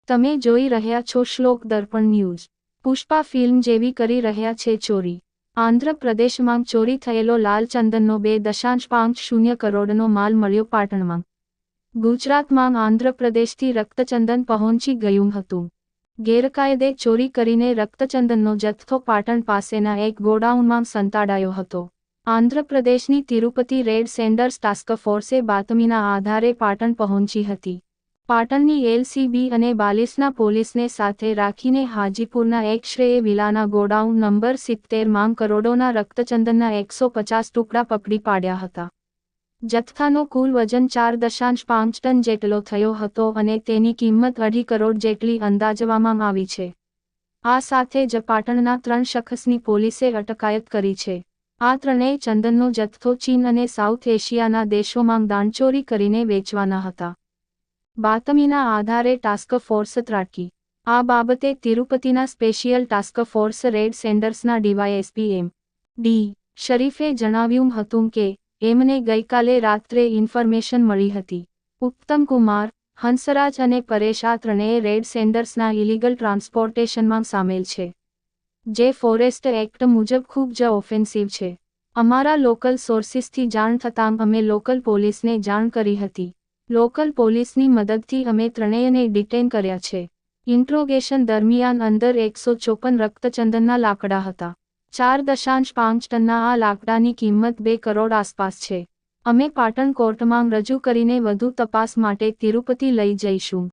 તમે જોઈ રહ્યા છો શ્લોક દર્પણ ન્યૂઝ। પુષ્પા ફિલ્મ જેવી કરી રહ્યા છે ચોરી। આંધ્રપ્રદેશમાં ચોરી થયેલો લાલ ચંદનનો 2.50 કરોડનો માલ મળ્યો પાટણમાં। ગુજરાતમાં આંધ્રપ્રદેશથી રક્તચંદન પહોંચી ગયું હતું। ગેરકાયદે ચોરી કરીને રક્તચંદનનો જથ્થો પાટણ પાસેના એક ગોડાઉનમાં સંતાડાયો હતો। આંધ્રપ્રદેશની તિરુપતિ રેડ સેન્ડર્સ ટાસ્ક ફોર્સે બાતમીના આધારે પાટણ પહોંચી હતી। પાટણની એલસીબી અને બાલિસના પોલીસને સાથે રાખીને હાજીપુરના એક શ્રેય વિલાના ગોડાઉન નંબર 70 કરોડોના રક્તચંદનના 150 ટુકડા પકડી પાડ્યા હતા। જથ્થાનો કુલ વજન 4.5 ટન જેટલો થયો હતો અને તેની કિંમત 2.5 કરોડ જેટલી અંદાજવામાં આવી છે। આ સાથે જ પાટણના 3 શખ્સની પોલીસે અટકાયત કરી છે। આ ત્રણેય ચંદનનો જથ્થો ચીન અને સાઉથ એશિયાના દેશોમાં દાણચોરી કરીને વેચવાના હતા। બાતમીના આધારે ટાસ્ક ફોર્સ ત્રાટકી। આ બાબતે તિરુપતિના સ્પેશિયલ ટાસ્ક ફોર્સ રેડ સેન્ડર્સના ડીવાયએસપી એમ.ડી. શરીફે જણાવ્યું હતું કે એમને ગઈકાલે રાત્રે ઇન્ફોર્મેશન મળી હતી। ઉત્તમ કુમાર, હંસરાજ અને પરેશ આ ત્રણેય રેડ સેન્ડર્સના ઇલીગલ ટ્રાન્સપોર્ટેશનમાં સામેલ છે, જે ફોરેસ્ટ એક્ટ મુજબ ખૂબ જ ઓફેન્સિવ છે। અમારા લોકલ સોર્સિસથી જાણ થતાં અમે લોકલ પોલીસને જાણ કરી હતી। લોકલ પોલીસની મદદથી અમે ત્રણેયને ડિટેન કર્યા છે। ઇન્ટ્રોગેશન દરમિયાન અંદર 154 રક્તચંદનના લાકડા હતા। 4.5 ટનના આ લાકડાની કિંમત 2 કરોડ આસપાસ છે। અમે પાટણ કોર્ટમાં રજૂ કરીને વધુ તપાસ માટે તિરુપતિ લઈ જઈશું।